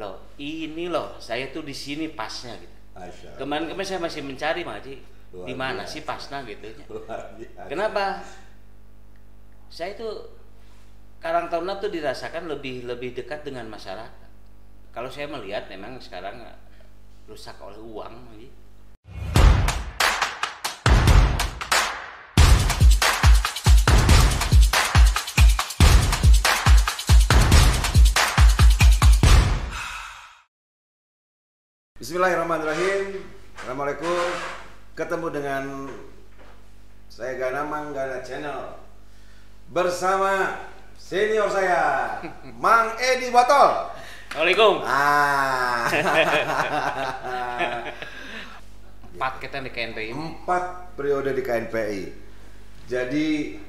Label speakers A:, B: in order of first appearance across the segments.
A: loh ini loh saya tuh di sini pasnya gitu.
B: Masya Allah.
A: Kemarin saya masih mencari Mang Haji
B: Luar
A: di mana
B: biasa.
A: sih pasnya gitu.
B: Luar biasa.
A: Kenapa? Saya itu Karang Taruna tuh dirasakan lebih dekat dengan masyarakat. Kalau saya melihat memang sekarang rusak oleh uang, Mang Haji.
B: Bismillahirrahmanirrahim. Assalamualaikum. Ketemu dengan saya Gana Manggana Channel bersama senior saya Mang Edi Botol.
A: Assalamualaikum.
B: Empat
A: Kita di KNPI.
B: 4 periode di KNPI. Jadi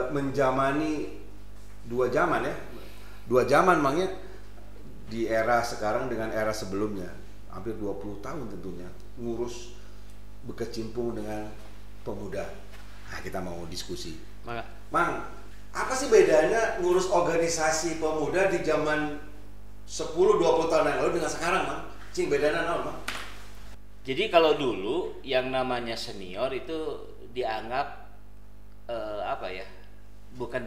B: menjamani 2 zaman ya. 2 zaman Mang ya. Di era sekarang dengan era sebelumnya, hampir 20 tahun tentunya ngurus berkecimpung dengan pemuda. Nah, kita mau diskusi. Mang, apa sih bedanya ngurus organisasi pemuda di zaman 10-20 tahun yang lalu dengan sekarang, Mang? Cing bedanya naon, Mang?
A: Jadi kalau dulu yang namanya senior itu dianggap bukan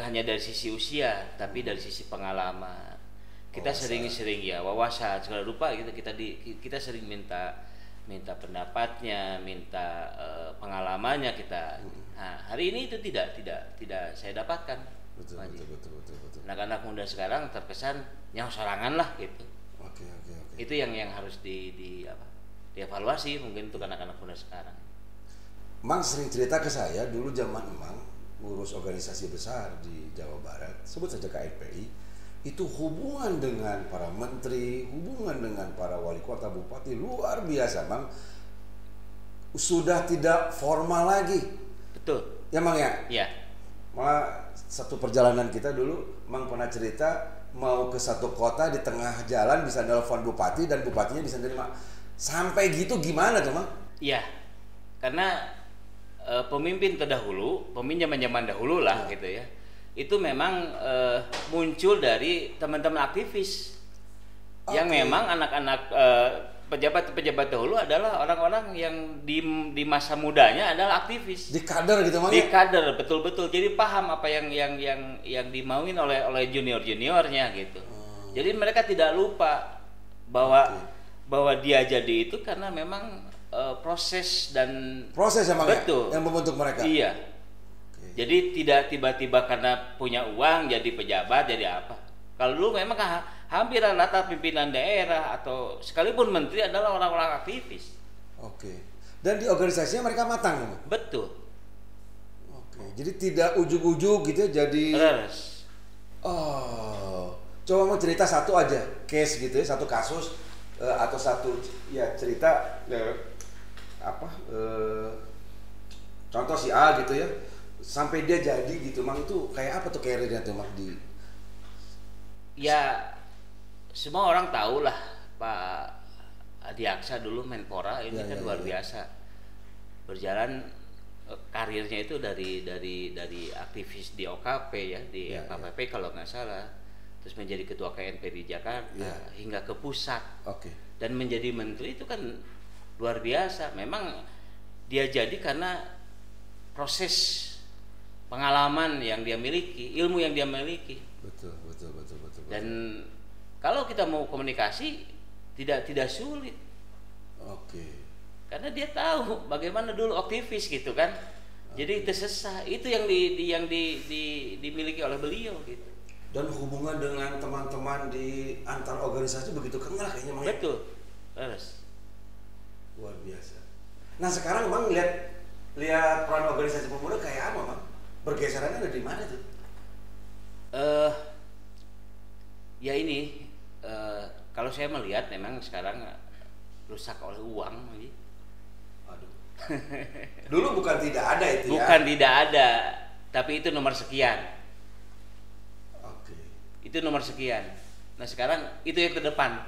A: hanya dari sisi usia, tapi dari sisi pengalaman. Kita sering ya wawasan segala rupa gitu, kita sering minta pendapatnya, minta pengalamannya kita. Nah, hari ini itu tidak saya dapatkan.
B: Betul.
A: Anak-anak muda sekarang terkesan yang sorangan lah gitu.
B: Oke.
A: Itu yang harus dievaluasi mungkin untuk anak-anak muda sekarang.
B: Mang sering cerita ke saya dulu zaman Mang ngurus organisasi besar di Jawa Barat, sebut saja KNPI. Itu hubungan dengan para menteri, hubungan dengan para wali kota, bupati luar biasa, Bang. Sudah tidak formal lagi.
A: Betul.
B: Ya, Mang ya?
A: Iya.
B: Malah satu perjalanan kita dulu, Mang pernah cerita mau ke satu kota di tengah jalan bisa nelpon bupati dan bupatinya bisa nerima. Sampai gitu gimana tuh, Mang?
A: Iya. Karena pemimpin terdahulu, pemimpin zaman dahulu lah gitu ya. Itu memang muncul dari teman-teman aktivis yang memang anak-anak pejabat dahulu adalah orang-orang yang di masa mudanya adalah aktivis.
B: Di kader gitu, Mang.
A: Di kader betul-betul. Jadi paham apa yang dimauin oleh junior-juniornya gitu. Jadi mereka tidak lupa bahwa dia jadi itu karena memang proses ya, Mang,
B: betul ya? Yang membentuk mereka.
A: Iya. Jadi tidak tiba-tiba karena punya uang jadi pejabat jadi apa. Kalau dulu memang hampir rata pimpinan daerah atau sekalipun menteri adalah orang-orang aktivis.
B: Oke. Dan di organisasinya mereka matang.
A: Betul.
B: Oke. Jadi tidak ujuk-ujuk gitu jadi.
A: Terus.
B: Oh. Coba mau cerita satu aja case gitu ya, satu kasus atau satu ya cerita contoh si A gitu ya. Sampai dia jadi gitu, Mang, itu kayak apa tuh karirnya tuh, Mang, di?
A: Ya semua orang tahu lah Pak Adi Aksa dulu Menpora ini luar biasa. Berjalan karirnya itu dari aktivis di OKP ya, di KPP kalau nggak salah. Terus menjadi ketua KNP di Jakarta hingga ke pusat. Dan menjadi menteri itu kan luar biasa. Memang dia jadi karena proses pengalaman yang dia miliki, ilmu yang dia miliki.
B: Betul.
A: Dan kalau kita mau komunikasi tidak sulit.
B: Oke.
A: Karena dia tahu bagaimana dulu aktivis gitu kan. Jadi tersesat. Itu yang dimiliki oleh beliau gitu.
B: Dan hubungan dengan teman-teman di antar organisasi begitu kental kayaknya, Mang.
A: Betul. Terus.
B: Luar biasa. Nah, sekarang Mang lihat peran organisasi pemuda kayak apa, Mang? Bergeserannya ada di mana tuh?
A: Ya ini kalau saya melihat memang sekarang rusak oleh uang.
B: Aduh. Dulu bukan tidak ada itu ya?
A: Bukan tidak ada, tapi itu nomor sekian.
B: Oke.
A: Itu nomor sekian. Nah sekarang itu yang ke depan.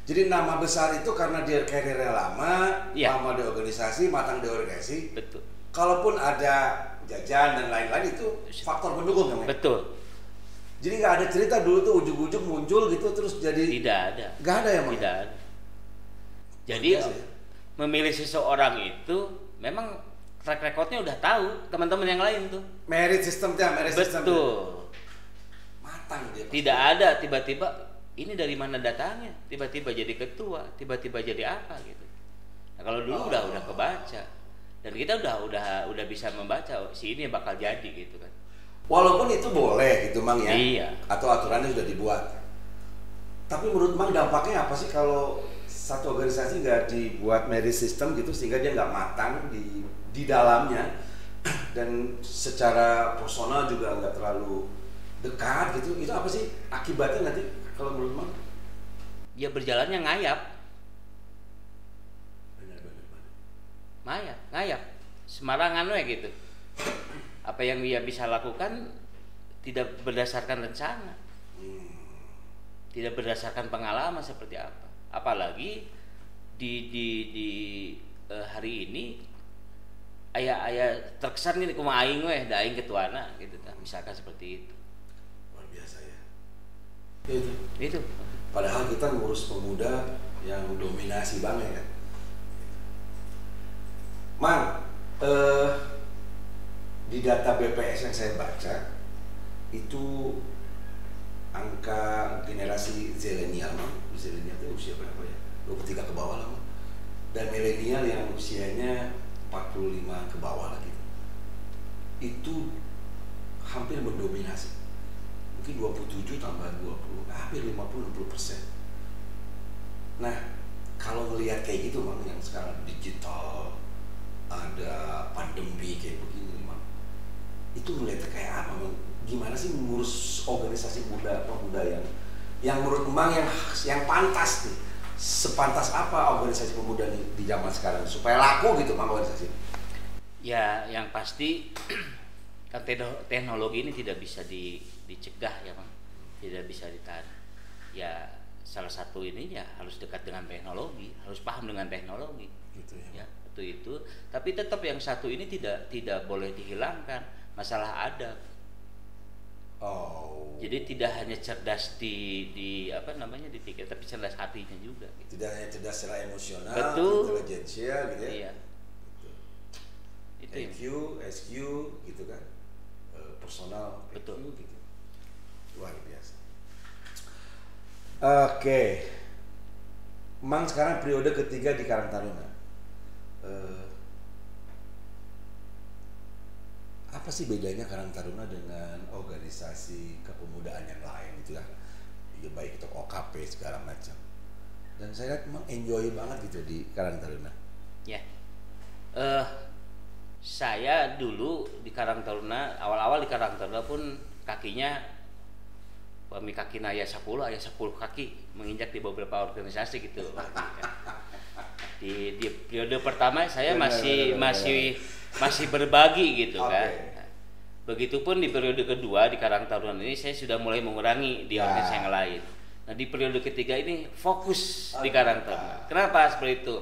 B: Jadi nama besar itu karena dia karirnya lama, lama di organisasi, matang di organisasi.
A: Betul.
B: Kalaupun ada jajan dan lain-lain itu faktor pendukung ya, Mang?
A: Betul.
B: Jadi nggak ada cerita dulu tuh ujung-ujung muncul gitu terus jadi.
A: Tidak ada.
B: Nggak ada ya Mang?
A: Tidak ada. Jadi memilih seseorang itu memang track recordnya udah tahu teman-teman yang lain tuh.
B: Merit system-nya,
A: Betul.
B: Matang dia.
A: Tidak ada tiba-tiba ini dari mana datangnya, tiba-tiba jadi ketua, tiba-tiba jadi apa gitu. Nah, kalau dulu udah kebaca dan kita udah bisa membaca si ini bakal jadi gitu kan.
B: Walaupun itu boleh gitu Mang ya.
A: Iya.
B: Atau aturannya sudah dibuat. Tapi menurut Mang dampaknya apa sih kalau satu organisasi nggak dibuat merit system gitu sehingga dia nggak matang di dalamnya dan secara personal juga nggak terlalu dekat gitu, itu apa sih akibatnya nanti kalau menurut Mang?
A: Ya berjalannya ngayap.
B: Benar.
A: Ngayap. Semarangan we gitu. Apa yang dia bisa lakukan tidak berdasarkan rencana. Tidak berdasarkan pengalaman seperti apa. Apalagi di hari ini ayah terkesan gini kumaha aing weh da aing ketuana gitu kan, misalkan seperti itu.
B: Luar biasa ya.
A: Itu.
B: Padahal kita ngurus pemuda yang dominasi banget ya. Mang, di data BPS yang saya baca itu angka generasi zilenial, zilenial itu usia berapa ya? 23 ke bawah lah, dan milenial yang usianya 45 ke bawah lah gitu. Itu hampir mendominasi. Mungkin 27 tambah 20, hampir 50-60%. Nah, kalau ngelihat kayak gitu Mang, yang sekarang digital, ada pandemi kayak begini Mang, itu ngelihatnya kayak apa Mang? Gimana sih mengurus organisasi pemuda yang menurut Mang yang pantas nih? Sepantas apa organisasi pemuda di zaman sekarang supaya laku gitu Mang organisasi?
A: Ya, yang pasti kan teknologi ini tidak bisa dicegah ya Bang, tidak bisa ditahan. Ya salah satu ini ya harus dekat dengan teknologi, harus paham dengan teknologi.
B: Gitu ya.
A: Ya itu. Tapi tetap yang satu ini tidak boleh dihilangkan, masalah adab.
B: Oh.
A: Jadi tidak hanya cerdas di apa namanya di tiket, tapi cerdas hatinya juga. Gitu.
B: Tidak hanya cerdas secara emosional,
A: betul,
B: intelijensia gitu ya.
A: Iya. Itu
B: EQ, SQ gitu kan, personal,
A: betul.
B: PQ gitu. Luar biasa. Oke. Mang sekarang periode ketiga di Karang Taruna. Apa sih bedanya Karang Taruna dengan organisasi kepemudaan yang lain gitu ya? Ya baik itu OKP segala macam. Dan saya lihat memang enjoy banget gitu di Karang Taruna.
A: Ya. Saya dulu di Karang Taruna, awal-awal di Karang Taruna pun kakinya kaki ayah 10 kaki menginjak di beberapa organisasi gitu. Di periode pertama saya masih berbagi gitu kan. Nah, begitupun di periode kedua di Karang Taruna ini saya sudah mulai mengurangi di organisasi yang lain. Nah di periode ketiga ini fokus di Karang Taruna. Kenapa seperti itu?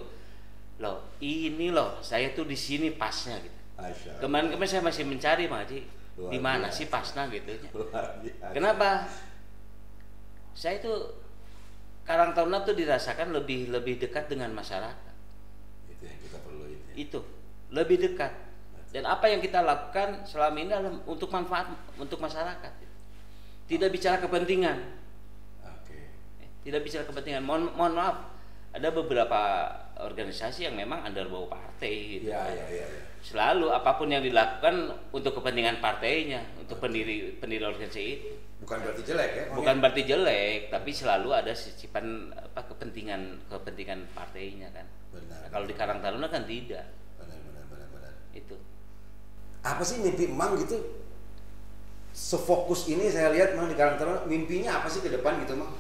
A: Ini saya tuh di sini pasnya gitu. Kemarin saya masih mencari Maji di mana sih pasnya gitu. Kenapa? Saya tuh Karang Taruna tuh dirasakan lebih dekat dengan masyarakat.
B: Itu yang kita perlu itu.
A: Itu lebih dekat. Dan apa yang kita lakukan selama ini adalah untuk manfaat untuk masyarakat. Tidak bicara kepentingan. Tidak bicara kepentingan. Mohon maaf, ada beberapa organisasi yang memang underbawa partai gitu.
B: Iya.
A: Selalu apapun yang dilakukan untuk kepentingan partainya, untuk pendiri organisasi itu.
B: Bukan berarti jelek ya?
A: Bukan berarti jelek, tapi selalu ada sisipan kepentingan partainya kan.
B: Benar.
A: Nah, kalau di Karang Taruna kan tidak.
B: Benar.
A: Itu.
B: Apa sih mimpi Mang gitu? Sefokus ini saya lihat Mang di Karang Taruna, mimpinya apa sih ke depan gitu Mang?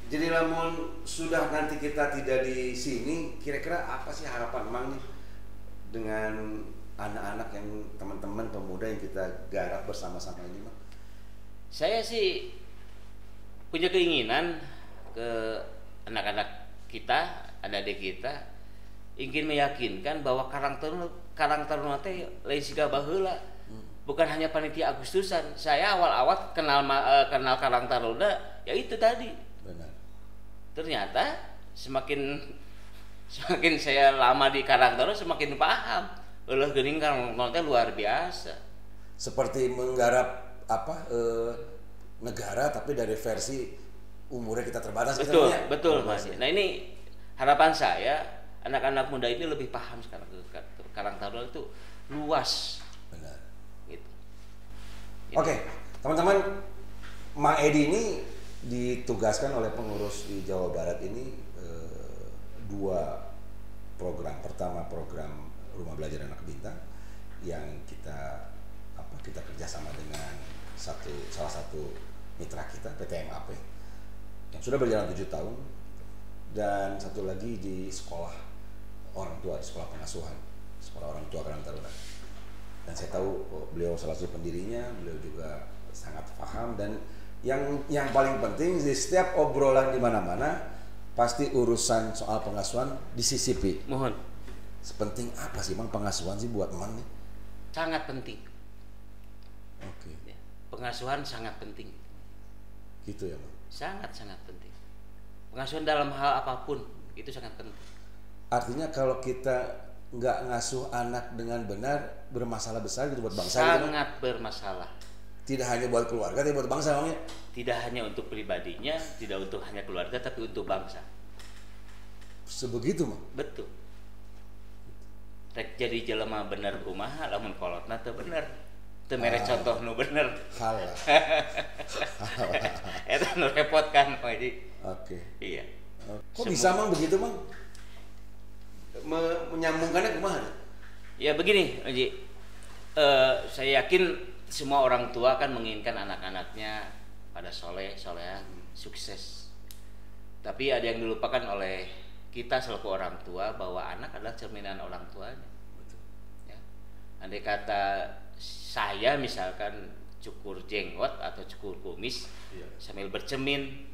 B: Jadi namun sudah nanti kita tidak di sini, kira-kira apa sih harapan Mang nih dengan anak-anak yang teman-teman pemuda yang kita garap bersama-sama ini Mang?
A: Saya sih punya keinginan ke anak-anak kita, adik-adik kita, ingin meyakinkan bahwa Karang Taruna teh lain siga baheula. bukan hanya panitia Agustusan. Saya awal-awal kenal Karang Taruna ya itu tadi.
B: Benar.
A: Ternyata semakin saya lama di Karang Taruna semakin paham. Ulah geuning Karang Taruna luar biasa.
B: Seperti menggarap negara tapi dari versi umurnya kita terbatas.
A: Betul, betul Mas. Nah ini harapan saya anak-anak muda ini lebih paham sekarang Karang Taruna itu luas.
B: Benar.
A: Gitu.
B: Oke, teman-teman, Mang Edi ini ditugaskan oleh pengurus di Jawa Barat ini 2 program. Pertama program Rumah Belajar Anak Bintang yang kita kerjasama dengan salah satu mitra kita PT MAP yang sudah berjalan 7 tahun, dan satu lagi di sekolah orang tua, sekolah pengasuhan, sekolah orang tua Karang Taruna. Dan saya tahu beliau salah satu pendirinya, beliau juga sangat paham, dan yang paling penting di setiap obrolan di mana-mana pasti urusan soal pengasuhan disisipi.
A: Mohon.
B: Sepenting apa sih Mang pengasuhan sih buat Mang nih?
A: Sangat penting.
B: Oke.
A: Pengasuhan sangat penting.
B: Gitu ya Mang.
A: Sangat penting. Pengasuhan dalam hal apapun itu sangat penting.
B: Artinya kalau kita nggak ngasuh anak dengan benar, bermasalah besar gitu buat bangsa.
A: Sangat gitu, bermasalah.
B: Tidak hanya buat keluarga, tapi buat bangsa Mang ya.
A: Tidak hanya untuk pribadinya, tidak untuk hanya keluarga, tapi untuk bangsa.
B: Sebegitu Mang.
A: Betul. Rek jadi jelema bener kumaha lamun kolotna teu bener. Teu mere contoh nu bener.
B: Halah.
A: Eta nu repot kan jadi.
B: Oke.
A: Iya.
B: Kok bisa Mang begitu Mang? Menyambungkannya kumaha?
A: Ya begini, Oji. Saya yakin semua orang tua kan menginginkan anak-anaknya pada soleh-solehan, sukses. Tapi ada yang dilupakan oleh kita selaku orang tua bahwa anak adalah cerminan orang tuanya.
B: Betul.
A: Ya. Andai kata saya misalkan cukur jenggot atau cukur kumis, iya, sambil bercermin,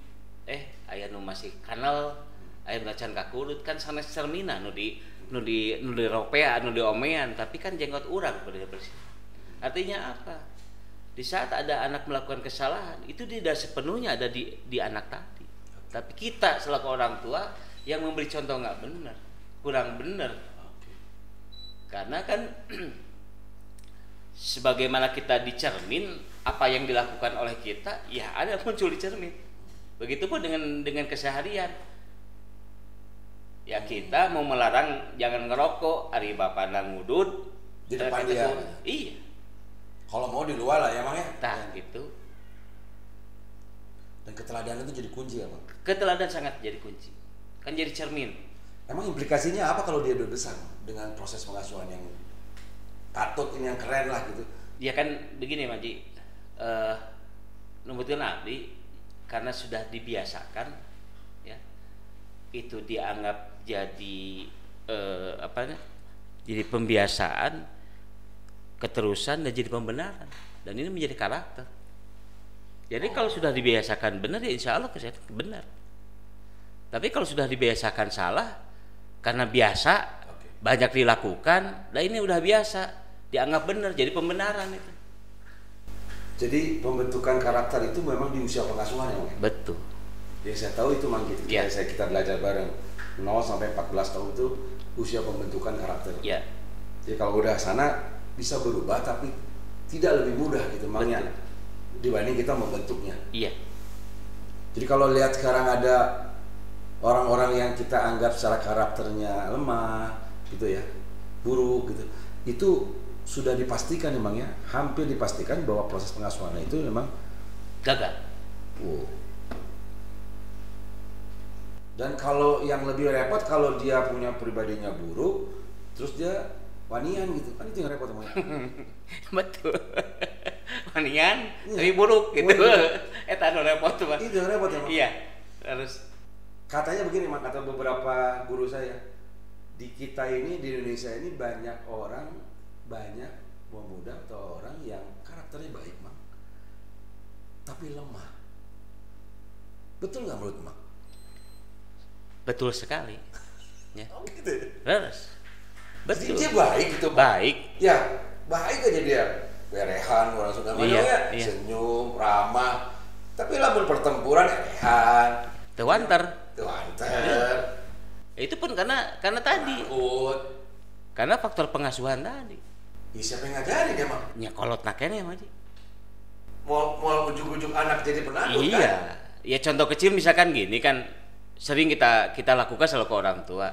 A: aya nu masih kanal, aya nu can kakurut kan sanes cerminan nu di ropea, nu diomean, tapi kan jenggot urang bersih. Artinya apa? Di saat ada anak melakukan kesalahan, itu tidak sepenuhnya ada di anak tadi. Tapi kita selaku orang tua yang memberi contoh nggak benar, kurang benar. Karena kan sebagaimana kita dicermin, apa yang dilakukan oleh kita, ya ada muncul di cermin. Begitupun dengan keseharian. Ya kita mau melarang jangan ngerokok, ari bapana ngudut
B: di depan dia.
A: Iya.
B: Kalau mau di luar lah ya Mang ya.
A: Nah gitu.
B: Dan keteladanan itu jadi kunci ya Mang.
A: Keteladanan sangat jadi kunci. Kan jadi cermin.
B: Emang implikasinya apa kalau dia udah besar dengan proses pengasuhan yang patut ini yang keren lah gitu?
A: Ya kan begini Maji, numputkeun abdi karena sudah dibiasakan, ya itu dianggap jadi jadi pembiasaan, keterusan dan jadi pembenaran, dan ini menjadi karakter. Jadi kalau sudah dibiasakan benar ya insya Allah kesehatan benar. Tapi kalau sudah dibiasakan salah karena biasa banyak dilakukan, nah ini udah biasa dianggap benar jadi pembenaran itu.
B: Jadi pembentukan karakter itu memang di usia pengasuhan ya Mang?
A: Betul.
B: Ya saya tahu itu Mang gitu.
A: Ya.
B: Kita belajar bareng 0 sampai 14 tahun itu usia pembentukan karakter.
A: Ya.
B: Jadi kalau udah sana bisa berubah tapi tidak lebih mudah gitu Mang ya, dibanding kita membentuknya.
A: Iya.
B: Jadi kalau lihat sekarang ada orang-orang yang kita anggap secara karakternya lemah gitu ya, buruk gitu, itu sudah dipastikan memang ya, hampir dipastikan bahwa proses pengasuhannya itu memang
A: gagal.
B: Wow. Dan kalau yang lebih repot kalau dia punya pribadinya buruk, terus dia wanian gitu, kan itu yang repot namanya.
A: Betul. Wanian, tapi buruk gitu. Eta nu repot tuh, Bang.
B: Itu yang repot ya, Bang.
A: Iya. Harus
B: katanya begini, Mak, kata beberapa guru saya, di kita ini di Indonesia ini banyak pemuda atau orang yang karakternya baik, Mak, tapi lemah. Betul nggak menurut Mak?
A: betul sekali. Ya.
B: Oh gitu ya?
A: Harus. Betul.
B: Dia baik gitu, Mak.
A: Baik.
B: Ya, baik aja dia. berehan orang Sunda mah
A: Iya,
B: ya, senyum, ramah. Tapi lamun pertempuran erehan,
A: Tewanter.
B: tuh anter,
A: Itu pun karena tadi.
B: takut.
A: Karena faktor pengasuhan tadi.
B: Siapa yang ngajarin ya, Mang?
A: Ya kolot nakenya mah.
B: Mau ujuk-ujuk anak jadi penakut
A: Iya.
B: kan?
A: Ya contoh kecil misalkan gini kan sering kita lakukan selalu ke orang tua.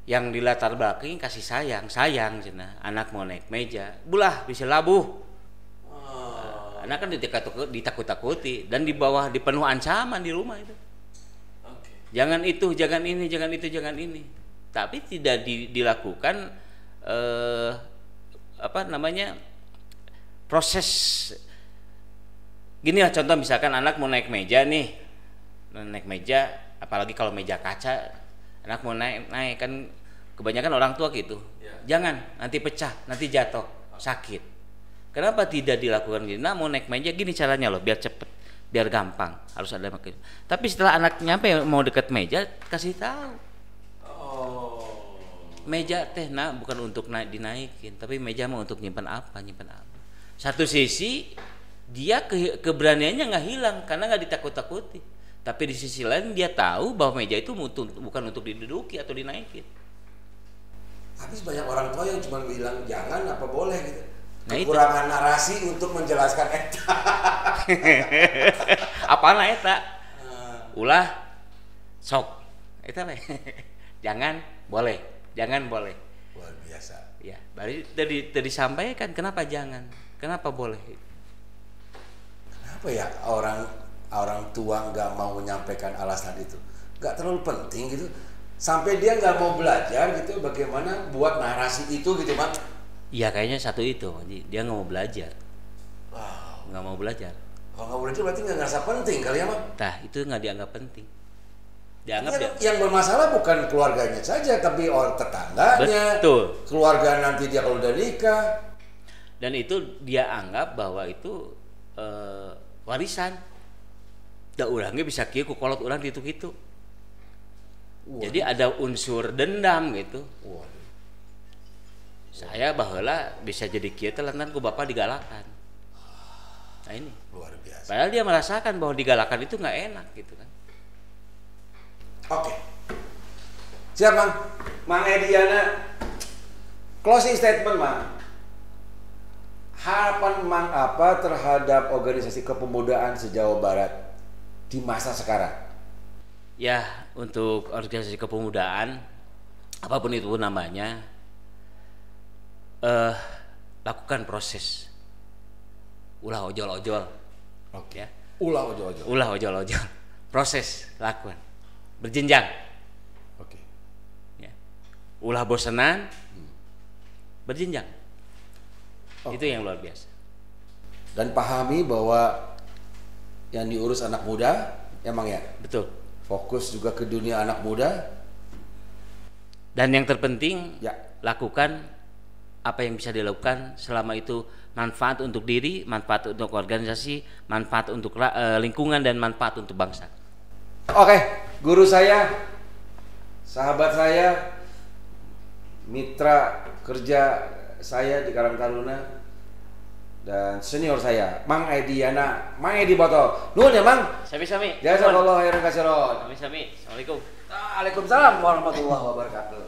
A: Yang di latar belakang kasih sayang cina. Anak mau naik meja, bulah bisa labuh. Anak kan ditakut-takuti dan di bawah dipenuh ancaman di rumah itu. Jangan itu, jangan ini, jangan itu, jangan ini. Tapi tidak dilakukan proses. Gini lah contoh misalkan anak mau naik meja nih, apalagi kalau meja kaca, anak mau naik kan kebanyakan orang tua gitu. Jangan, nanti pecah, nanti jatuh, sakit. Kenapa tidak dilakukan gini? Nah, mau naik meja gini caranya loh, biar cepet, biar gampang. Harus ada makin. Tapi setelah anak nyampe mau deket meja, kasih tahu. Meja teh bukan untuk dinaikin, tapi meja mau untuk nyimpan apa. Satu sisi dia keberaniannya nggak hilang karena nggak ditakut-takuti. Tapi di sisi lain dia tahu bahwa meja itu bukan untuk diduduki atau dinaikin.
B: Tapi banyak orang tua yang cuma bilang jangan apa boleh gitu.
A: Nah,
B: kekurangan narasi untuk menjelaskan eta.
A: Apaan eta? Ulah sok. Eta jangan boleh.
B: Luar biasa.
A: Ya, baru tadi disampaikan kenapa jangan, kenapa boleh.
B: Kenapa ya orang tua nggak mau menyampaikan alasan itu? Nggak terlalu penting gitu. Sampai dia nggak mau belajar gitu, bagaimana buat narasi itu gitu, Bang?
A: Iya kayaknya satu itu, dia nggak mau belajar.
B: Wow.
A: Nggak mau belajar.
B: Kalau nggak belajar berarti nggak ngerasa penting kali ya, Bang?
A: Nah itu nggak dianggap penting. Dianggap
B: yang bermasalah bukan keluarganya saja, tapi orang tetangganya.
A: Betul.
B: Keluarga nanti dia kalau udah nikah.
A: Dan itu dia anggap bahwa itu warisan. Da urangnya bisa kieu ku kolot urang gitu-gitu. Jadi ada unsur dendam gitu. Saya baheula bisa jadi kieu teh lantaran ku bapak digalakan. Nah ini
B: luar biasa.
A: Padahal dia merasakan bahwa digalakan itu nggak enak gitu kan.
B: Oke. Siap, Mang? Mang Ediana, closing statement, Mang. Harapan Mang apa terhadap organisasi kepemudaan se-Jawa Barat di masa sekarang?
A: Ya, untuk organisasi kepemudaan apapun itu namanya, lakukan proses. Ulah ojol-ojol.
B: Oke.
A: Ya.
B: Ulah ojol-ojol.
A: Proses lakukan. Berjenjang.
B: Oke.
A: Ya. Ulah bosenan. Berjenjang. Itu yang luar biasa.
B: Dan pahami bahwa yang diurus anak muda, emang ya.
A: Betul.
B: Fokus juga ke dunia anak muda.
A: Dan yang terpenting,
B: ya,
A: lakukan apa yang bisa dilakukan selama itu manfaat untuk diri, manfaat untuk organisasi, manfaat untuk lingkungan, dan manfaat untuk bangsa.
B: Oke, guru saya, sahabat saya, mitra kerja saya di Karang Taruna, dan senior saya, Mang Ediana, Mang Edi Botol. Nuhun ya, Mang.
A: Sami-sami.
B: Jazakallahu khairan katsiran.
A: Sami-sami. Assalamualaikum.
B: Waalaikumsalam warahmatullahi wabarakatuh.